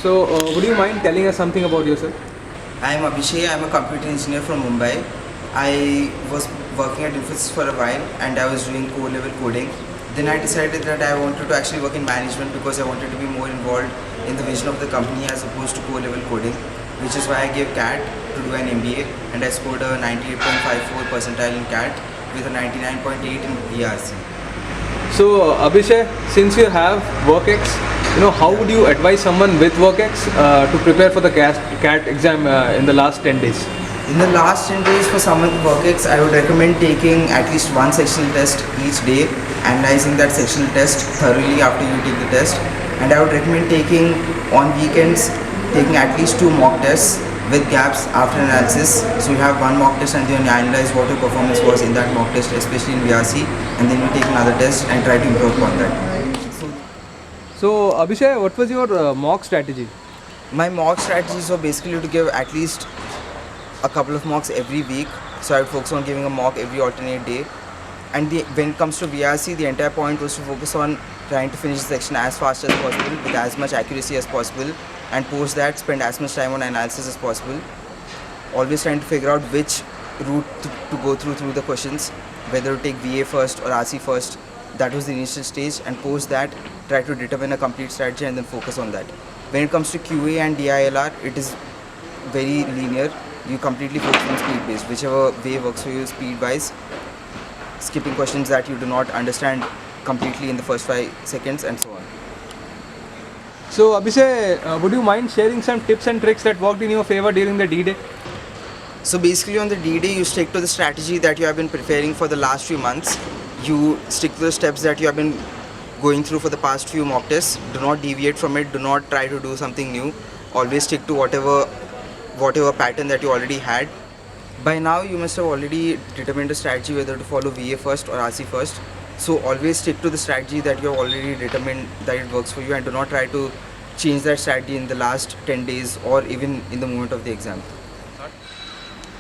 So, would you mind telling us something about yourself? I am Abishai. I am a computer engineer from Mumbai. I was working at Infosys for a while and I was doing core-level coding. Then I decided that I wanted to actually work in management because I wanted to be more involved in the vision of the company as opposed to core-level coding, which is why I gave CAT to do an MBA, and I scored a 98.54 percentile in CAT with a 99.8 in VARC. So, Abhishek, since you have WorkX, how would you advise someone with WorkX to prepare for the CAT exam in the last 10 days? In the last 10 days for someone with WorkX, I would recommend taking at least one sectional test each day, analyzing that sectional test thoroughly after you take the test. And I would recommend taking on weekends, taking at least 2 mock tests with gaps after analysis. So you have one mock test and then you analyze what your performance was in that mock test, especially in VRC, and then you take another test and try to improve upon that. So, Abhishek, what was your mock strategy? My mock strategies were basically to give at least a couple of mocks every week. So I would focus on giving a mock every alternate day. And when it comes to VRC, the entire point was to focus on trying to finish the section as fast as possible with as much accuracy as possible, and post that spend as much time on analysis as possible. Always trying to figure out which route to go through the questions, whether to take VA first or RC first. That was the initial stage, and post that try to determine a complete strategy and then focus on that. When it comes to QA and DILR, it is very linear. You completely focus on speed based, whichever way works for you speed wise, skipping questions that you do not understand completely in the first 5 seconds and so on. So, Abhishek, would you mind sharing some tips and tricks that worked in your favor during the D-Day? So basically on the D-Day, you stick to the strategy that you have been preparing for the last few months. You stick to the steps that you have been going through for the past few mock tests. Do not deviate from it. Do not try to do something new. Always stick to whatever pattern that you already had. By now you must have already determined a strategy whether to follow VA first or RC first. So always stick to the strategy that you have already determined that it works for you, and do not try to change that strategy in the last 10 days or even in the moment of the exam.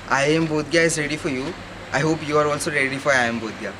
IIM Bodh Gaya is ready for you. I hope you are also ready for IIM Bodh Gaya.